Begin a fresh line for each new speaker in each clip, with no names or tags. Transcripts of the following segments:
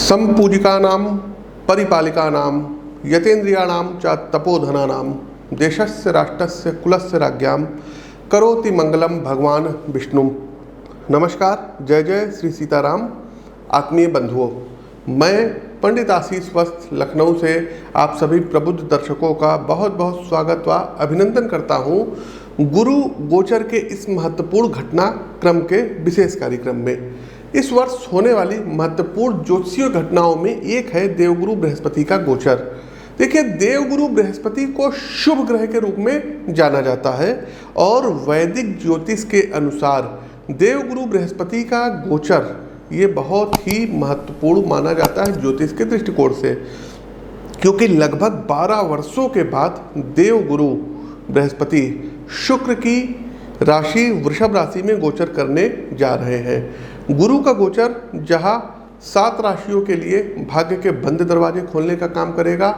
संपूजिकानां परिपालिकानां यतेन्द्रियाणां च तपोधनानां देशस्य राष्ट्रस्य कुलस्य राज्ञां करोति मंगलम भगवान विष्णु। नमस्कार, जय जय श्री सीताराम। आत्मीय बंधुओं, मैं पंडित आशीष वस्त लखनऊ से आप सभी प्रबुद्ध दर्शकों का बहुत बहुत स्वागत व अभिनंदन करता हूं गुरु गोचर के इस महत्वपूर्ण घटनाक्रम के विशेष कार्यक्रम में। इस वर्ष होने वाली महत्वपूर्ण ज्योतिषीय घटनाओं में एक है देवगुरु बृहस्पति का गोचर। देखिए, देवगुरु बृहस्पति को शुभ ग्रह के रूप में जाना जाता है और वैदिक ज्योतिष के अनुसार देवगुरु बृहस्पति का गोचर ये बहुत ही महत्वपूर्ण माना जाता है ज्योतिष के दृष्टिकोण से, क्योंकि लगभग 12 वर्षों के बाद देवगुरु बृहस्पति शुक्र की राशि वृषभ राशि में गोचर करने जा रहे हैं। गुरु का गोचर जहां 7 राशियों के लिए भाग्य के बंद दरवाजे खोलने का काम करेगा,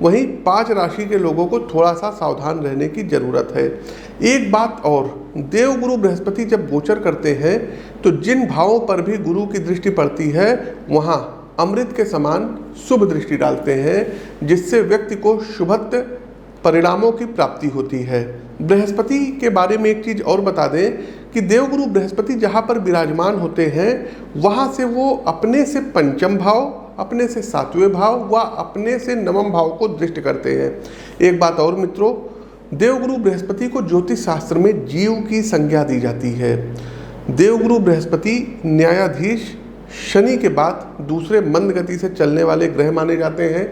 वहीं 5 राशि के लोगों को थोड़ा सा सावधान रहने की जरूरत है। एक बात और, देवगुरु बृहस्पति जब गोचर करते हैं तो जिन भावों पर भी गुरु की दृष्टि पड़ती है वहां अमृत के समान शुभ दृष्टि डालते हैं, जिससे व्यक्ति को शुभत्व परिणामों की प्राप्ति होती है। बृहस्पति के बारे में एक चीज और बता दें कि देवगुरु बृहस्पति जहाँ पर विराजमान होते हैं वहाँ से वो अपने से पंचम भाव, अपने से 7वें भाव व अपने से 9वें भाव को दृष्टि करते हैं। एक बात और मित्रों, देवगुरु बृहस्पति को ज्योतिष शास्त्र में जीव की संज्ञा दी जाती है। देवगुरु बृहस्पति न्यायाधीश शनि के बाद दूसरे मंद गति से चलने वाले ग्रह माने जाते हैं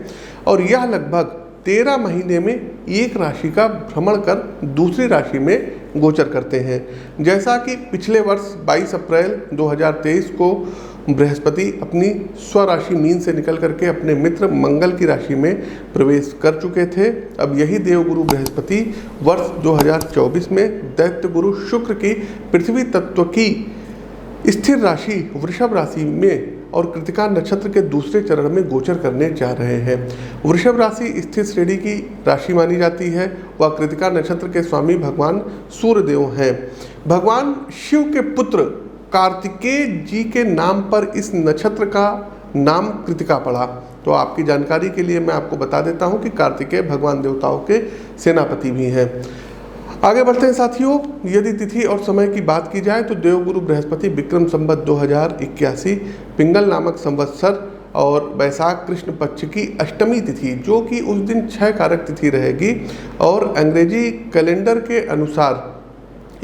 और यह लगभग 13 महीने में एक राशि का भ्रमण कर दूसरी राशि में गोचर करते हैं। जैसा कि पिछले वर्ष 22 अप्रैल 2023 को बृहस्पति अपनी स्वराशि मीन से निकल करके अपने मित्र मंगल की राशि में प्रवेश कर चुके थे। अब यही देवगुरु बृहस्पति वर्ष 2024 में दैत्य गुरु शुक्र की पृथ्वी तत्व की स्थिर राशि वृषभ राशि में और कृतिका नक्षत्र के दूसरे चरण में गोचर करने जा रहे हैं। वृषभ राशि स्थिर श्रेणी की राशि मानी जाती है। वह कृतिका नक्षत्र के स्वामी भगवान सूर्यदेव हैं। भगवान शिव के पुत्र कार्तिकेय जी के नाम पर इस नक्षत्र का नाम कृतिका पड़ा। तो आपकी जानकारी के लिए मैं आपको बता देता हूं कि कार्तिकेय भगवान देवताओं के सेनापति भी हैं। आगे बढ़ते हैं साथियों, यदि तिथि और समय की बात की जाए तो देवगुरु बृहस्पति विक्रम संवत 2081 पिंगल नामक संवत्सर और वैशाख कृष्ण पक्ष की अष्टमी तिथि, जो कि उस दिन 6 कारक तिथि रहेगी, और अंग्रेजी कैलेंडर के अनुसार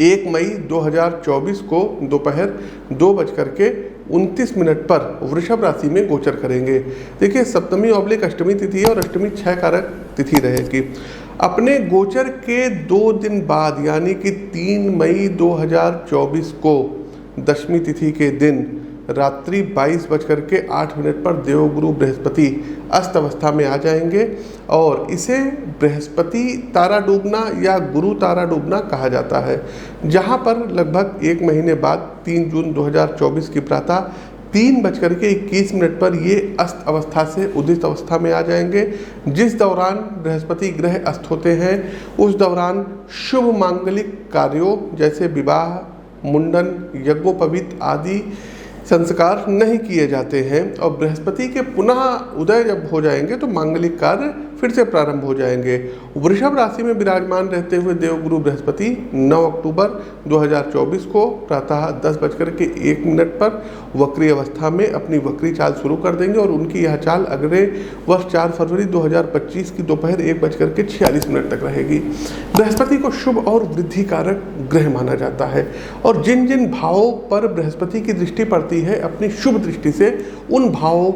1 मई 2024 को दोपहर 2:29 पर वृषभ राशि में गोचर करेंगे। देखिए, सप्तमी ऑब्लिक अष्टमी तिथि है और अष्टमी 6 कारक तिथि रहेगी। अपने गोचर के 2 दिन बाद यानी कि 3 मई 2024 को दशमी तिथि के दिन रात्रि 22:08 पर देवगुरु बृहस्पति अस्त अवस्था में आ जाएंगे और इसे बृहस्पति तारा डूबना या गुरु तारा डूबना कहा जाता है, जहां पर लगभग 1 महीने बाद 3 जून 2024 की प्रातः 3:21 पर ये अस्त अवस्था से उदित अवस्था में आ जाएंगे। जिस दौरान बृहस्पति ग्रह अस्त होते हैं उस दौरान शुभ मांगलिक कार्यों जैसे विवाह, मुंडन, यज्ञोपवीत आदि संस्कार नहीं किए जाते हैं और बृहस्पति के पुनः उदय जब हो जाएंगे तो मांगलिक कार्य फिर से प्रारंभ हो जाएंगे। वृषभ राशि में विराजमान रहते हुए देवगुरु बृहस्पति 9 अक्टूबर 2024 को प्रातः 10:01 पर वक्री अवस्था में अपनी वक्री चाल शुरू कर देंगे और उनकी यह चाल अगले वर्ष 4 फरवरी 2025 की दोपहर 1:46 तक रहेगी। बृहस्पति को शुभ और वृद्धि कारक ग्रह माना जाता है और जिन जिन भावों पर बृहस्पति की दृष्टि पड़ती है अपनी शुभ दृष्टि से उन भावों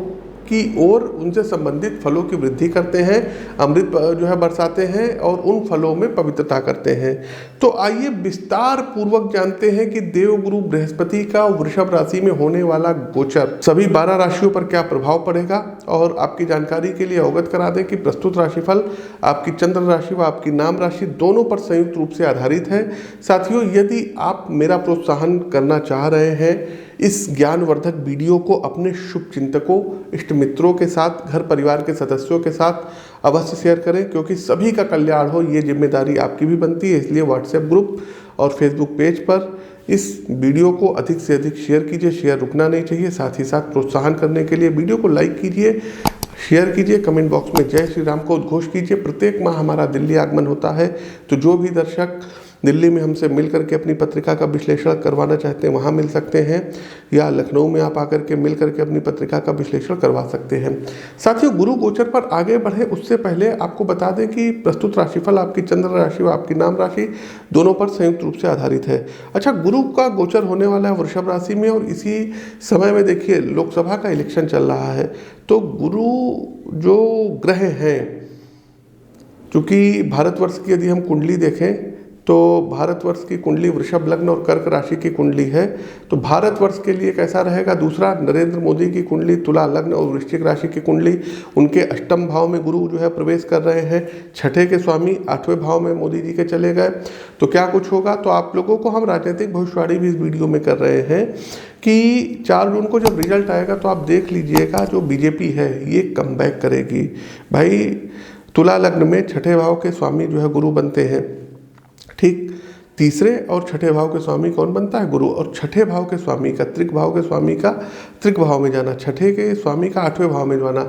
की ओर उनसे संबंधित फलों की वृद्धि करते हैं, अमृत जो है बरसाते हैं और उन फलों में पवित्रता करते हैं। तो आइए विस्तार पूर्वक जानते हैं कि देवगुरु बृहस्पति का वृषभ राशि में होने वाला गोचर सभी 12 राशियों पर क्या प्रभाव पड़ेगा। और आपकी जानकारी के लिए अवगत करा दें कि प्रस्तुत राशिफल आपकी चंद्र राशि व आपकी नाम राशि दोनों पर संयुक्त रूप से आधारित है। साथियों, यदि आप मेरा प्रोत्साहन करना चाह रहे हैं इस ज्ञानवर्धक वीडियो को अपने शुभ चिंतकों, इष्ट मित्रों के साथ, घर परिवार के सदस्यों के साथ अवश्य शेयर करें, क्योंकि सभी का कल्याण हो ये जिम्मेदारी आपकी भी बनती है। इसलिए व्हाट्सएप ग्रुप और फेसबुक पेज पर इस वीडियो को अधिक से अधिक शेयर कीजिए, शेयर रुकना नहीं चाहिए। साथ ही साथ प्रोत्साहन करने के लिए वीडियो को लाइक कीजिए, शेयर कीजिए, कमेंट बॉक्स में जय श्री राम को उद्घोष कीजिए। प्रत्येक माह हमारा दिल्ली आगमन होता है, तो जो भी दर्शक दिल्ली में हमसे मिल करके अपनी पत्रिका का विश्लेषण करवाना चाहते हैं वहाँ मिल सकते हैं, या लखनऊ में आप आकर के मिल करके अपनी पत्रिका का विश्लेषण करवा सकते हैं। साथियों, गुरु गोचर पर आगे बढ़े उससे पहले आपको बता दें कि प्रस्तुत राशिफल आपकी चंद्र राशि व आपकी नाम राशि दोनों पर संयुक्त रूप से आधारित है। अच्छा, गुरु का गोचर होने वाला है वृषभ राशि में, और इसी समय में देखिए लोकसभा का इलेक्शन चल रहा है। तो गुरु जो ग्रह हैं, चूँकि भारतवर्ष की यदि हम कुंडली देखें तो भारतवर्ष की कुंडली वृषभ लग्न और कर्क राशि की कुंडली है, तो भारतवर्ष के लिए कैसा रहेगा। दूसरा, नरेंद्र मोदी की कुंडली तुला लग्न और वृश्चिक राशि की कुंडली, उनके अष्टम भाव में गुरु जो है प्रवेश कर रहे हैं। छठे के स्वामी 8वें भाव में मोदी जी के चले गए, तो क्या कुछ होगा। तो आप लोगों को हम राजनीतिक भविष्यवाणी भी इस वीडियो में कर रहे हैं कि 4 जून को जब रिजल्ट आएगा तो आप देख लीजिएगा जो बीजेपी है ये कमबैक करेगी। भाई, तुला लग्न में छठे भाव के स्वामी जो है गुरु बनते हैं, ठीक। तीसरे और छठे भाव के स्वामी कौन बनता है, गुरु। और छठे भाव के स्वामी का त्रिक भाव के स्वामी का त्रिक भाव में जाना, छठे के स्वामी का 8वें भाव में जाना।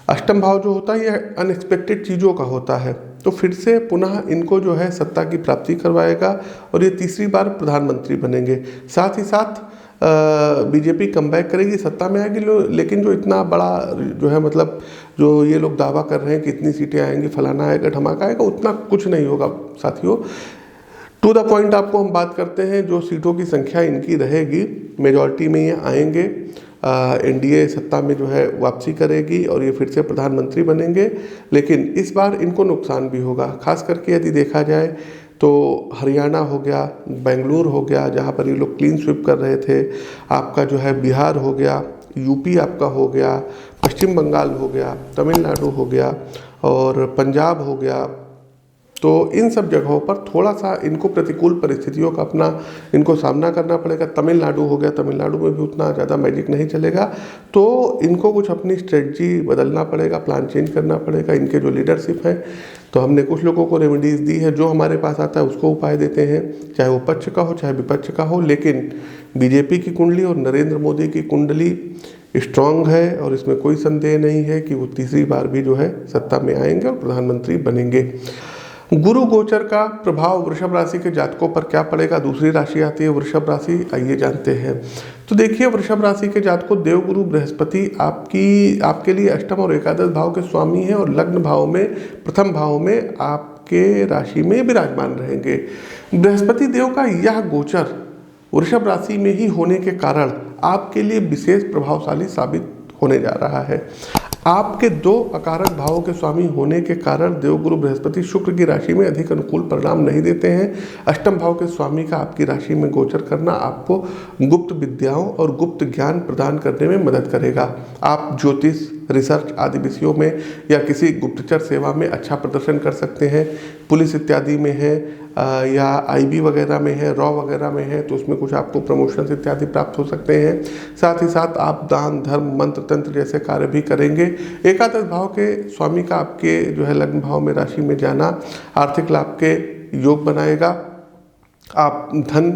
अष्टम भाव जो होता है ये अनएक्सपेक्टेड चीज़ों का होता है, तो फिर से पुनः इनको जो है सत्ता की प्राप्ति करवाएगा और ये तीसरी बार प्रधानमंत्री बनेंगे। साथ ही साथ बीजेपी कमबैक करेगी, सत्ता में आएगी। लेकिन जो इतना बड़ा जो है मतलब जो ये लोग दावा कर रहे हैं कि इतनी सीटें आएंगी, फलाना आएगा, धमाका आएगा, उतना कुछ नहीं होगा साथियों। टू द पॉइंट आपको हम बात करते हैं, जो सीटों की संख्या इनकी रहेगी मेजॉरिटी में ये आएंगे। एनडीए सत्ता में जो है वापसी करेगी और ये फिर से प्रधानमंत्री बनेंगे। लेकिन इस बार इनको नुकसान भी होगा, खास करके यदि देखा जाए तो हरियाणा हो गया, बेंगलुरु हो गया जहाँ पर ये लोग क्लीन स्वीप कर रहे थे, आपका जो है बिहार हो गया, यूपी आपका हो गया, पश्चिम बंगाल हो गया, तमिलनाडु हो गया और पंजाब हो गया। तो इन सब जगहों पर थोड़ा सा इनको प्रतिकूल परिस्थितियों का अपना इनको सामना करना पड़ेगा। तमिलनाडु हो गया, तमिलनाडु में भी उतना ज़्यादा मैजिक नहीं चलेगा, तो इनको कुछ अपनी स्ट्रेटजी बदलना पड़ेगा, प्लान चेंज करना पड़ेगा। इनके जो लीडरशिप है, तो हमने कुछ लोगों को रेमेडीज़ दी है, जो हमारे पास आता है उसको उपाय देते हैं, चाहे वो पक्ष का हो चाहे विपक्ष का हो। लेकिन बीजेपी की कुंडली और नरेंद्र मोदी की कुंडली स्ट्रांग है और इसमें कोई संदेह नहीं है कि वो तीसरी बार भी जो है सत्ता में आएंगे और प्रधानमंत्री बनेंगे। गुरु गोचर का प्रभाव वृषभ राशि के जातकों पर क्या पड़ेगा। दूसरी राशि आती है वृषभ राशि, आइए जानते हैं। तो देखिए, वृषभ राशि के जातकों, देवगुरु बृहस्पति आपके लिए अष्टम और एकादश भाव के स्वामी हैं और लग्न भाव में प्रथम भाव में आपके राशि में विराजमान रहेंगे। बृहस्पति देव का यह गोचर वृषभ राशि में ही होने के कारण आपके लिए विशेष प्रभावशाली साबित होने जा रहा है। आपके 2 अकारक भावों के स्वामी होने के कारण देवगुरु बृहस्पति शुक्र की राशि में अधिक अनुकूल परिणाम नहीं देते हैं। अष्टम भाव के स्वामी का आपकी राशि में गोचर करना आपको गुप्त विद्याओं और गुप्त ज्ञान प्रदान करने में मदद करेगा। आप ज्योतिष, रिसर्च आदि विषयों में या किसी गुप्तचर सेवा में अच्छा प्रदर्शन कर सकते हैं। पुलिस इत्यादि में है या आईबी वगैरह में है, रॉ वगैरह में है, तो उसमें कुछ आपको प्रमोशन इत्यादि प्राप्त हो सकते हैं। साथ ही साथ आप दान, धर्म, मंत्र, तंत्र जैसे कार्य भी करेंगे। एकादश भाव के स्वामी का आपके जो है लग्न भाव में राशि में जाना आर्थिक लाभ के योग बनाएगा। आप धन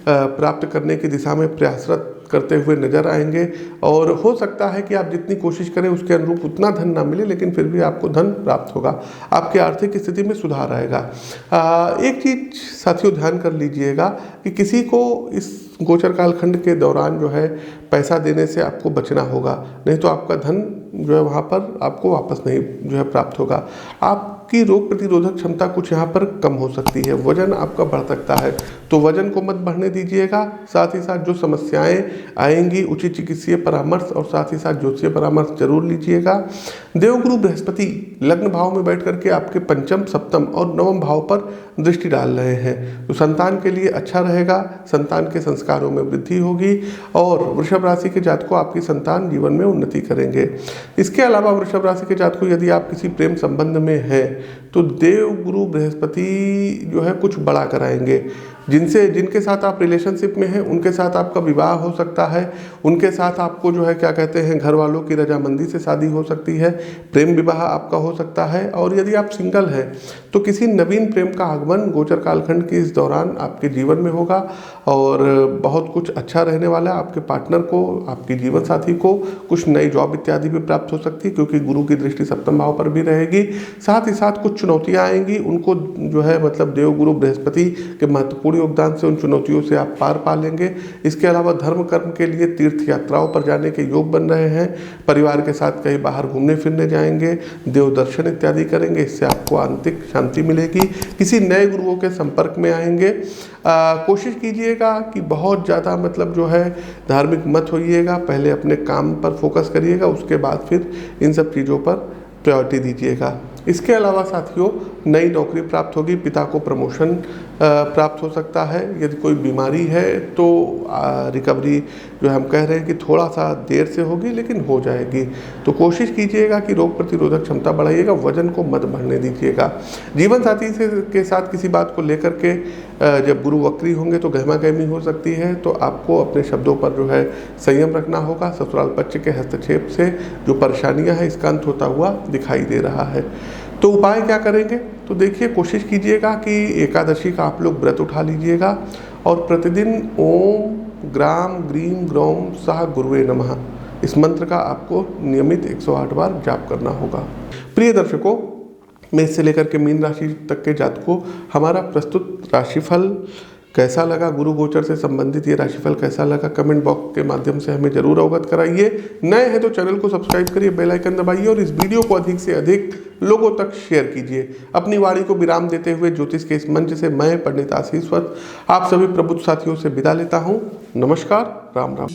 प्राप्त करने की दिशा में प्रयासरत करते हुए नजर आएंगे और हो सकता है कि आप जितनी कोशिश करें उसके अनुरूप उतना धन ना मिले, लेकिन फिर भी आपको धन प्राप्त होगा। आपकी आर्थिक स्थिति में सुधार आएगा। एक चीज साथियों ध्यान कर लीजिएगा कि किसी को इस गोचर कालखंड के दौरान जो है पैसा देने से आपको बचना होगा, नहीं तो आपका धन जो है वहाँ पर आपको वापस नहीं जो है प्राप्त होगा। आपकी रोग प्रतिरोधक क्षमता कुछ यहाँ पर कम हो सकती है, वजन आपका बढ़ सकता है, तो वजन को मत बढ़ने दीजिएगा। साथ ही साथ जो समस्याएं आएंगी उचित चिकित्सीय परामर्श और साथ ही साथ ज्योतिषीय परामर्श जरूर लीजिएगा। देवगुरु बृहस्पति लग्न भाव में बैठ करके आपके पंचम, सप्तम और नवम भाव पर दृष्टि डाल रहे हैं, तो संतान के लिए अच्छा रहेगा। संतान के संस्कारों में वृद्धि होगी और वृषभ राशि के जातकों आपकी संतान जीवन में उन्नति करेंगे। इसके अलावा वृषभ राशि के जातकों यदि आप किसी प्रेम संबंध में हैं तो देवगुरु बृहस्पति जो है कुछ बड़ा कराएंगे। जिनके साथ आप रिलेशनशिप में हैं उनके साथ आपका विवाह हो सकता है, उनके साथ आपको जो है क्या कहते हैं घर वालों की रजामंदी से शादी हो सकती है, प्रेम विवाह आपका हो सकता है। और यदि आप सिंगल हैं तो किसी नवीन प्रेम का आगमन गोचर कालखंड के इस दौरान आपके जीवन में होगा और बहुत कुछ अच्छा रहने वाला है। आपके पार्टनर को, आपके जीवन साथी को कुछ नई जॉब इत्यादि भी प्राप्त हो सकती है क्योंकि गुरु की दृष्टि सप्तम भाव पर भी रहेगी। साथ ही साथ कुछ चुनौतियाँ आएंगी, उनको जो है मतलब देवगुरु बृहस्पति के महत्वपूर्ण योगदान से उन चुनौतियों से आप पार पा लेंगे। इसके अलावा धर्म कर्म के लिए तीर्थ यात्राओं पर जाने के योग बन रहे हैं। परिवार के साथ कहीं बाहर घूमने फिरने जाएंगे, देव दर्शन इत्यादि करेंगे, इससे आपको आंतरिक शांति मिलेगी। किसी नए गुरुओं के संपर्क में आएंगे। कोशिश कीजिएगा कि बहुत ज़्यादा मतलब जो है धार्मिक मत होइएगा, पहले अपने काम पर फोकस करिएगा, उसके बाद फिर इन सब चीज़ों पर प्रायोरिटी दीजिएगा। इसके अलावा साथियों नई नौकरी प्राप्त होगी, पिता को प्रमोशन प्राप्त हो सकता है। यदि कोई बीमारी है तो रिकवरी जो हम कह रहे हैं कि थोड़ा सा देर से होगी लेकिन हो जाएगी। तो कोशिश कीजिएगा कि रोग प्रतिरोधक क्षमता बढ़ाइएगा, वजन को मत बढ़ने दीजिएगा। जीवन साथी के साथ किसी बात को लेकर के जब गुरु वक्री होंगे तो गहमा गहमी हो सकती है, तो आपको अपने शब्दों पर जो है संयम रखना होगा। ससुराल पक्ष के हस्तक्षेप से जो परेशानियां हैं इसका अंत होता हुआ दिखाई दे रहा है। तो उपाय क्या करेंगे? तो देखिए, कोशिश कीजिएगा कि एकादशी का आप लोग व्रत उठा लीजिएगा और प्रतिदिन ओम ग्राम ग्रीम ग्रौम सह गुरुवे नमः इस मंत्र का आपको नियमित 108 बार जाप करना होगा। प्रिय दर्शकों, मेष से लेकर के मीन राशि तक के जातकों हमारा प्रस्तुत राशिफल कैसा लगा, गुरु गोचर से संबंधित ये राशिफल कैसा लगा, कमेंट बॉक्स के माध्यम से हमें जरूर अवगत कराइए। नए हैं तो चैनल को सब्सक्राइब करिए, बेल आइकन दबाइए और इस वीडियो को अधिक से अधिक लोगों तक शेयर कीजिए। अपनी वाणी को विराम देते हुए ज्योतिष के इस मंच से मैं पंडित आशीष वत्स आप सभी प्रबुद्ध साथियों से विदा लेता हूँ। नमस्कार, राम राम।